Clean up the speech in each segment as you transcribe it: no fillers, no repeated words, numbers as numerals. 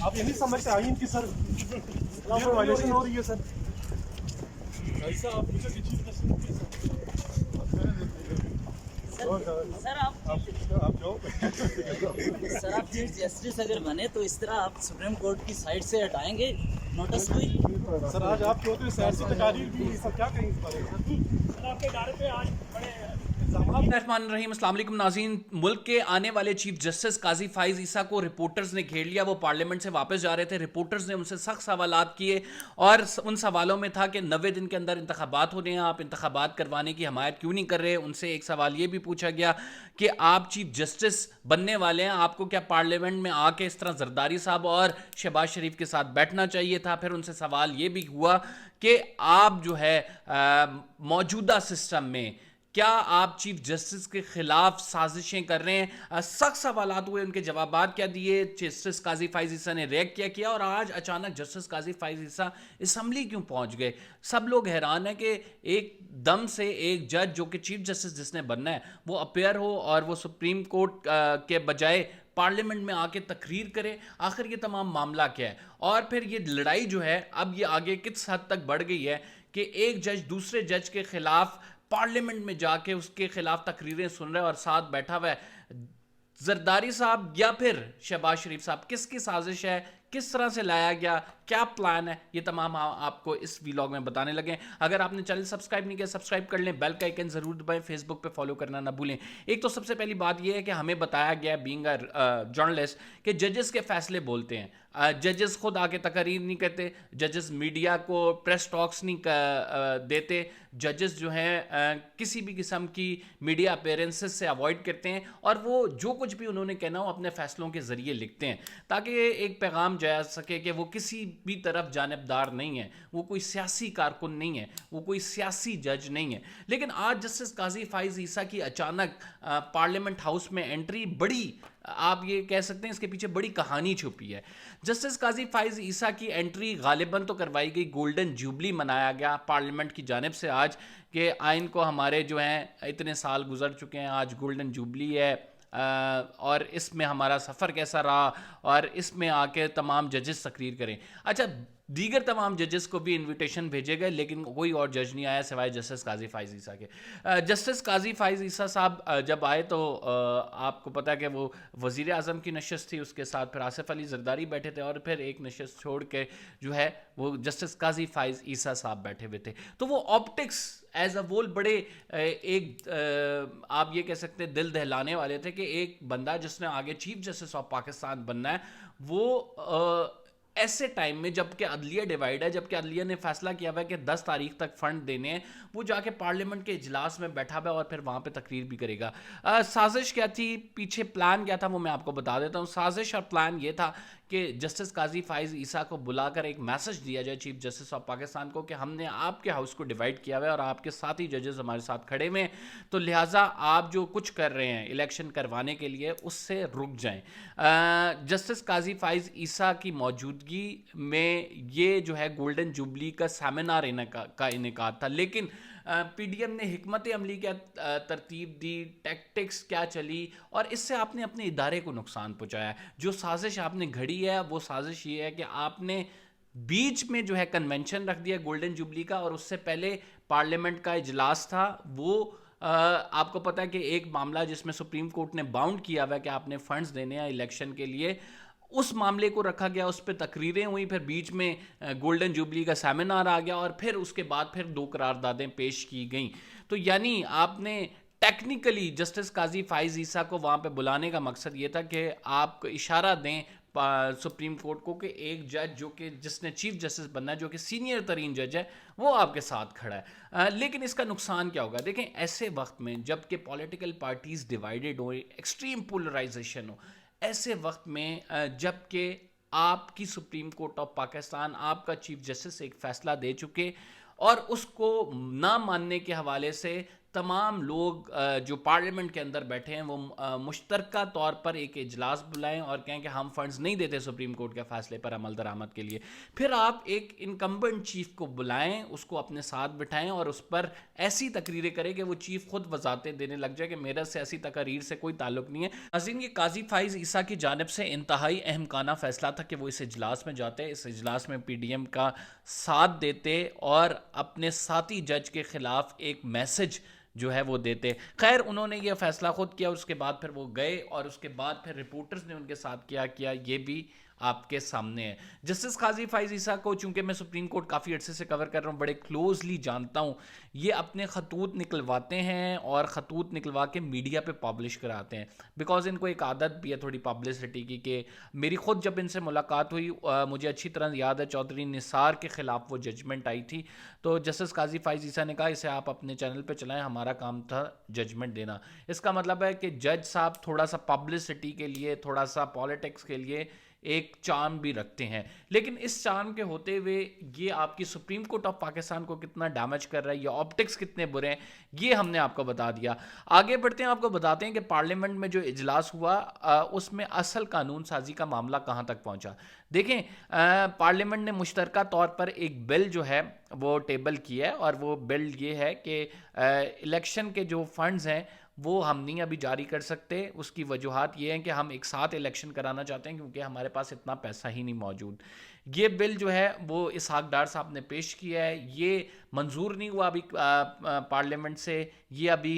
آپ یہ نہیں سمجھتے آئین کی سر وائلیشن ہو رہی ہے سر. ایسا آپ مجھے چیف جسٹس سر آپ چیف جسٹس اگر بنے تو اس طرح آپ سپریم کورٹ کی سائڈ سے ہٹائیں گے نوٹس کوئی؟ سر آج آپ کے ہوتے سیاسی تقاریر بھی سر کیا کہیں اس بارے میں؟ سر آپ کے ادارے پہ آج بڑے الرحمن الرحیم. السلام علیکم ناظرین. ملک کے آنے والے چیف جسٹس قاضی فائز عیسیٰ کو رپورٹرز نے گھیر لیا. وہ پارلیمنٹ سے واپس جا رہے تھے. رپورٹرز نے ان سے سخت سوالات کیے اور ان سوالوں میں تھا کہ 90 دن کے اندر انتخابات ہونے ہیں, آپ انتخابات کروانے کی حمایت کیوں نہیں کر رہے. ان سے ایک سوال یہ بھی پوچھا گیا کہ آپ چیف جسٹس بننے والے ہیں, آپ کو کیا پارلیمنٹ میں آ کے اس طرح زرداری صاحب اور شہباز شریف کے ساتھ بیٹھنا چاہیے تھا. پھر ان سے سوال یہ بھی ہوا کہ آپ جو ہے موجودہ سسٹم میں کیا آپ چیف جسٹس کے خلاف سازشیں کر رہے ہیں. سخت سوالات ہوئے, ان کے جوابات کیا دیے. جسٹس قاضی فائز عیسیٰ نے ریئیکٹ کیا اور آج اچانک جسٹس قاضی فائز عیسیٰ اسمبلی کیوں پہنچ گئے. سب لوگ حیران ہیں کہ ایک دم سے ایک جج جو کہ چیف جسٹس جس نے بننا ہے وہ اپیئر ہو اور وہ سپریم کورٹ کے بجائے پارلیمنٹ میں آ کے تقریر کرے. آخر یہ تمام معاملہ کیا ہے؟ اور پھر یہ لڑائی جو ہے اب یہ آگے کس حد تک بڑھ گئی ہے کہ ایک جج دوسرے جج کے خلاف پارلیمنٹ میں جا کے اس کے خلاف تقریریں سن رہے اور ساتھ بیٹھا ہوا ہے زرداری صاحب یا پھر شہباز شریف صاحب. کس کی سازش ہے, کس طرح سے لایا گیا, کیا پلان ہے, یہ تمام آپ کو اس ویلاگ میں بتانے لگے. اگر آپ نے چینل سبسکرائب نہیں کیا سبسکرائب کر لیں, بیل کا آئیکن ضرور دبائیں, فیس بک پہ فالو کرنا نہ بھولیں. ایک تو سب سے پہلی بات یہ ہے کہ ہمیں بتایا گیا بینگ اے جرنلسٹ کہ ججز کے فیصلے بولتے ہیں. ججز خود آ کے تقاریر نہیں کرتے, ججز میڈیا کو پریس ٹاکس نہیں دیتے, ججز جو ہیں کسی بھی قسم کی میڈیا اپیرنسز سے اوائڈ کرتے ہیں اور وہ جو کچھ بھی انہوں نے کہنا ہو اپنے فیصلوں کے ذریعے لکھتے ہیں تاکہ ایک پیغام جا سکے کہ وہ کسی بھی طرف جانبدار نہیں ہے, وہ کوئی سیاسی کارکن نہیں ہے, وہ کوئی سیاسی جج نہیں ہے. لیکن آج جسٹس قاضی فائز عیسیٰ کی اچانک پارلیمنٹ ہاؤس میں انٹری, بڑی آپ یہ کہہ سکتے ہیں اس کے پیچھے بڑی کہانی چھپی ہے. جسٹس قاضی فائز عیسیٰ کی انٹری غالباً تو کروائی گئی, گولڈن جوبلی منایا گیا پارلیمنٹ کی جانب سے آج کہ آئین کو ہمارے جو ہیں اتنے سال گزر چکے ہیں, آج گولڈن جوبلی ہے اور اس میں ہمارا سفر کیسا رہا اور اس میں آ کے تمام ججز تقریر کریں. اچھا, دیگر تمام ججز کو بھی انویٹیشن بھیجے گئے لیکن کوئی اور جج نہیں آیا سوائے جسٹس قاضی فائز عیسیٰ کے. جسٹس قاضی فائز عیسیٰ صاحب جب آئے تو آپ کو پتا ہے کہ وہ وزیر اعظم کی نشست تھی, اس کے ساتھ پھر آصف علی زرداری بیٹھے تھے اور پھر ایک نشست چھوڑ کے جو ہے وہ جسٹس قاضی فائز عیسیٰ صاحب بیٹھے ہوئے تھے. تو وہ آپٹکس ایز اے وول بڑے ایک آپ یہ کہہ سکتے دل دہلانے والے تھے کہ ایک بندہ جس نے آگے چیف جسٹس آف پاکستان بننا ہے وہ ایسے ٹائم میں جب کہ عدلیہ ڈیوائیڈ ہے, جب کہ عدلیہ نے فیصلہ کیا ہوا ہے کہ 10 تاریخ تک فنڈ دینے ہیں, وہ جا کے پارلیمنٹ کے اجلاس میں بیٹھا ہوا ہے اور پھر وہاں پہ تقریر بھی کرے گا. سازش کیا تھی, پیچھے پلان کیا تھا وہ میں آپ کو بتا دیتا ہوں. سازش اور پلان یہ تھا کہ جسٹس قاضی فائز عیسیٰ کو بلا کر ایک میسج دیا جائے چیف جسٹس آف پاکستان کو کہ ہم نے آپ کے ہاؤس کو ڈیوائیڈ کیا ہوا ہے اور آپ کے ساتھی ججز ہمارے ساتھ کھڑے ہوئے ہیں, تو لہٰذا آپ جو کچھ کر رہے ہیں الیکشن کروانے کے لیے اس سے رک جائیں. جسٹس قاضی فائز عیسیٰ کی موجودگی میں یہ جو ہے گولڈن جوبلی کا سیمینار کا انعقاد تھا, لیکن پی ڈی ایم نے حکمت عملی کیا ترتیب دی, ٹیکٹکس کیا چلی اور اس سے آپ نے اپنے ادارے کو نقصان پہنچایا. جو سازش آپ نے گھڑی ہے وہ سازش یہ ہے کہ آپ نے بیچ میں جو ہے کنونشن رکھ دیا گولڈن جوبلی کا, اور اس سے پہلے پارلیمنٹ کا اجلاس تھا. وہ آپ کو پتا ہے کہ ایک معاملہ جس میں سپریم کورٹ نے باؤنڈ کیا ہوا ہے کہ آپ نے فنڈز دینے ہیں الیکشن کے لیے, اس معاملے کو رکھا گیا, اس پہ تقریریں ہوئی, پھر بیچ میں گولڈن جوبلی کا سیمینار آ گیا اور پھر اس کے بعد پھر 2 قراردادیں پیش کی گئیں. تو یعنی آپ نے ٹیکنیکلی جسٹس قاضی فائز عیسیٰ کو وہاں پہ بلانے کا مقصد یہ تھا کہ آپ کو اشارہ دیں سپریم کورٹ کو کہ ایک جج جو کہ جس نے چیف جسٹس بننا ہے, جو کہ سینئر ترین جج ہے, وہ آپ کے ساتھ کھڑا ہے. لیکن اس کا نقصان کیا ہوگا؟ دیکھیں, ایسے وقت میں جب کہ پولیٹیکل پارٹیز ڈیوائیڈڈ ہو, ایکسٹریم پولرائزیشن ہو, ایسے وقت میں جب کہ آپ کی سپریم کورٹ آف پاکستان, آپ کا چیف جسٹس ایک فیصلہ دے چکے اور اس کو نہ ماننے کے حوالے سے تمام لوگ جو پارلیمنٹ کے اندر بیٹھے ہیں وہ مشترکہ طور پر ایک اجلاس بلائیں اور کہیں کہ ہم فنڈز نہیں دیتے سپریم کورٹ کے فیصلے پر عمل درآمد کے لیے. پھر آپ ایک انکمبنٹ چیف کو بلائیں, اس کو اپنے ساتھ بٹھائیں اور اس پر ایسی تقریریں کریں کہ وہ چیف خود وضاحتیں دینے لگ جائے کہ میرا سیاسی تقاریر سے کوئی تعلق نہیں ہے. ناظرین, یہ قاضی فائز عیسیٰ کی جانب سے انتہائی اہمکانہ فیصلہ تھا کہ وہ اس اجلاس میں جاتے, اس اجلاس میں پی ڈی ایم کا ساتھ دیتے اور اپنے ساتھی جج کے خلاف ایک میسج جو ہے وہ دیتے. خیر, انہوں نے یہ فیصلہ خود کیا اور اس کے بعد پھر وہ گئے اور اس کے بعد پھر رپورٹرز نے ان کے ساتھ کیا یہ بھی آپ کے سامنے ہے. جسٹس قاضی فائز عیسیٰ کو چونکہ میں سپریم کورٹ کافی عرصے سے کور کر رہا ہوں, بڑے کلوزلی جانتا ہوں. یہ اپنے خطوط نکلواتے ہیں اور خطوط نکلوا کے میڈیا پہ پبلش کراتے ہیں, بیکاز ان کو ایک عادت بھی ہے تھوڑی پبلسٹی کی. کہ میری خود جب ان سے ملاقات ہوئی, مجھے اچھی طرح یاد ہے چودھری نثار کے خلاف وہ ججمنٹ آئی تھی, تو جسٹس قاضی فائز عیسیٰ نے کہا اسے آپ اپنے چینل پہ چلائیں, ہمارا کام تھا ججمنٹ دینا. اس کا مطلب ہے کہ جج صاحب تھوڑا سا پبلسٹی کے لیے, تھوڑا سا پالیٹکس کے لیے ایک چارم بھی رکھتے ہیں. لیکن اس چارم کے ہوتے ہوئے یہ آپ کی سپریم کورٹ آف پاکستان کو کتنا ڈیمیج کر رہا ہے, یہ آپٹکس کتنے برے ہیں, یہ ہم نے آپ کو بتا دیا. آگے بڑھتے ہیں, آپ کو بتاتے ہیں کہ پارلیمنٹ میں جو اجلاس ہوا اس میں اصل قانون سازی کا معاملہ کہاں تک پہنچا. دیکھیں, پارلیمنٹ نے مشترکہ طور پر ایک بل جو ہے وہ ٹیبل کیا ہے, اور وہ بل یہ ہے کہ الیکشن کے جو فنڈز ہیں وہ ہم نہیں ابھی جاری کر سکتے. اس کی وجوہات یہ ہیں کہ ہم ایک ساتھ الیکشن کرانا چاہتے ہیں کیونکہ ہمارے پاس اتنا پیسہ ہی نہیں موجود. یہ بل جو ہے وہ اسحاق ڈار صاحب نے پیش کیا ہے, یہ منظور نہیں ہوا ابھی پارلیمنٹ سے, یہ ابھی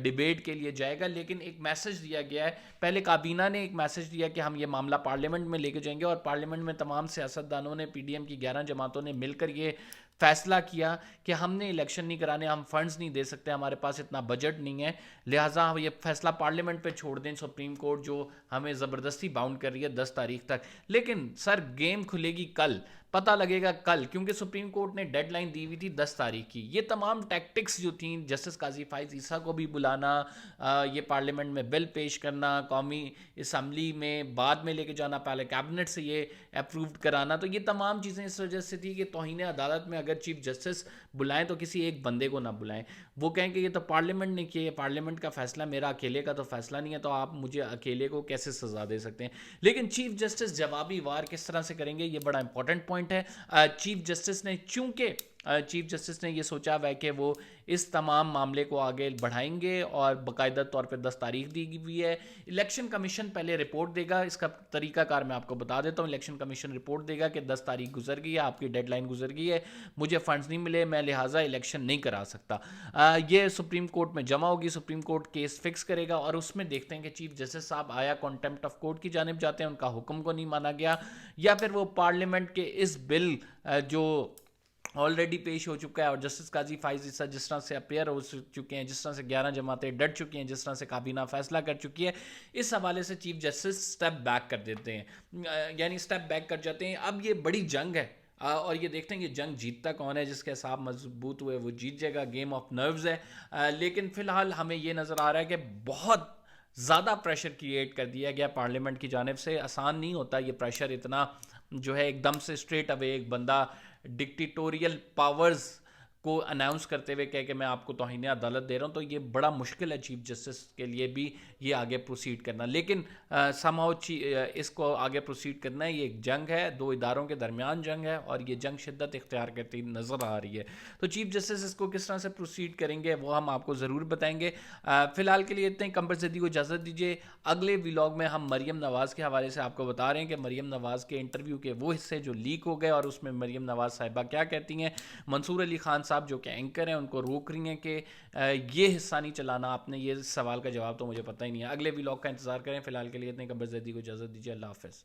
ڈیبیٹ کے لیے جائے گا. لیکن ایک میسج دیا گیا ہے, پہلے کابینہ نے ایک میسج دیا کہ ہم یہ معاملہ پارلیمنٹ میں لے کے جائیں گے, اور پارلیمنٹ میں تمام سیاستدانوں نے, پی ڈی ایم کی 11 جماعتوں نے مل کر یہ فیصلہ کیا کہ ہم نے الیکشن نہیں کرانے, ہم فنڈز نہیں دے سکتے, ہمارے پاس اتنا بجٹ نہیں ہے, لہٰذا ہم یہ فیصلہ پارلیمنٹ پہ چھوڑ دیں, سپریم کورٹ جو ہمیں زبردستی باؤنڈ کر رہی ہے 10 تاریخ تک. لیکن سر گیم کھلے گی کل, پتہ لگے گا کل, کیونکہ سپریم کورٹ نے ڈیڈ لائن دی ہوئی تھی 10 تاریخ کی. یہ تمام ٹیکٹکس جو تھیں, جسٹس قاضی فائز عیسیٰ کو بھی بلانا, یہ پارلیمنٹ میں بل پیش کرنا, قومی اسمبلی میں بعد میں لے کے جانا, پہلے کیبنٹ سے یہ اپرووڈ کرانا, تو یہ تمام چیزیں اس وجہ سے تھی کہ توہین عدالت میں اگر چیف جسٹس بلائیں تو کسی ایک بندے کو نہ بلائیں. وہ کہیں کہ یہ تو پارلیمنٹ نے کیا, پارلیمنٹ کا فیصلہ, میرا اکیلے کا تو فیصلہ نہیں ہے, تو آپ مجھے اکیلے کو کیسے سزا دے سکتے ہیں. لیکن چیف جسٹس جوابی وار کس طرح سے کریں گے, یہ بڑا امپورٹنٹ پوائنٹ ہے. چیف جسٹس نے, چونکہ چیف جسٹس نے یہ سوچا ہوا ہے کہ وہ اس تمام معاملے کو آگے بڑھائیں گے, اور باقاعدہ طور پہ 10 تاریخ دی ہوئی ہے. الیکشن کمیشن پہلے رپورٹ دے گا, اس کا طریقہ کار میں آپ کو بتا دیتا ہوں. الیکشن کمیشن رپورٹ دے گا کہ 10 تاریخ گزر گئی ہے, آپ کی ڈیڈ لائن گزر گئی ہے, مجھے فنڈز نہیں ملے, میں لہٰذا الیکشن نہیں کرا سکتا. یہ سپریم کورٹ میں جمع ہوگی, سپریم کورٹ کیس فکس کرے گا, اور اس میں دیکھتے ہیں کہ چیف جسٹس صاحب آیا کنٹمپٹ آف کورٹ کی جانب جاتے ہیں, ان کا حکم کو نہیں مانا گیا, یا پھر وہ پارلیمنٹ کے اس بل جو آلریڈی پیش ہو چکا ہے, اور جسٹس قاضی فائز عیسیٰ جس طرح سے اپیئر ہو چکے ہیں, جس طرح سے 11 جماعتیں ڈٹ چکی ہیں, جس طرح سے کابینہ فیصلہ کر چکی ہے, اس حوالے سے چیف جسٹس سٹیپ بیک کر دیتے ہیں, یعنی سٹیپ بیک کر جاتے ہیں. اب یہ بڑی جنگ ہے, اور یہ دیکھتے ہیں کہ جنگ جیتتا کون ہے, جس کے حساب مضبوط ہوئے وہ جیت جائے گا. گیم آف نروز ہے. لیکن فی الحال ہمیں یہ نظر آ رہا ہے کہ بہت زیادہ پریشر کریٹ کر دیا گیا پارلیمنٹ کی جانب سے. آسان نہیں ہوتا یہ پریشر اتنا جو ہے ایک دم سے اسٹریٹ اوے ایک بندہ ڈکٹیٹوریل پاورز کو اناؤنس کرتے ہوئے کہے کہ میں آپ کو توہین عدالت دے رہا ہوں, تو یہ بڑا مشکل ہے چیف جسٹس کے لیے بھی یہ آگے پروسیڈ کرنا. لیکن سم ہاؤ اس کو آگے پروسیڈ کرنا ہے. یہ ایک جنگ ہے, 2 اداروں کے درمیان جنگ ہے, اور یہ جنگ شدت اختیار کرتی نظر آ رہی ہے. تو چیف جسٹس اس کو کس طرح سے پروسیڈ کریں گے وہ ہم آپ کو ضرور بتائیں گے. فی الحال کے لیے اتنے, قمر زدی کو اجازت دیجیے. اگلے ولاگ میں ہم مریم نواز کے حوالے سے آپ کو بتا رہے ہیں کہ مریم نواز کے انٹرویو کے وہ حصے جو لیک ہو گئے, اور اس میں مریم نواز صاحبہ کیا کہتی ہیں. منصور علی خان صاحب جو کہ اینکر ہیں ان کو روک رہی ہیں کہ یہ حصہ نہیں چلانا آپ نے. یہ سوال کا جواب تو مجھے پتہ ہی نہیں ہے. اگلے ولاگ کا انتظار کریں. فی الحال کے لیے اتنے, قمر زدی کو اجازت دیجیے. اللہ حافظ.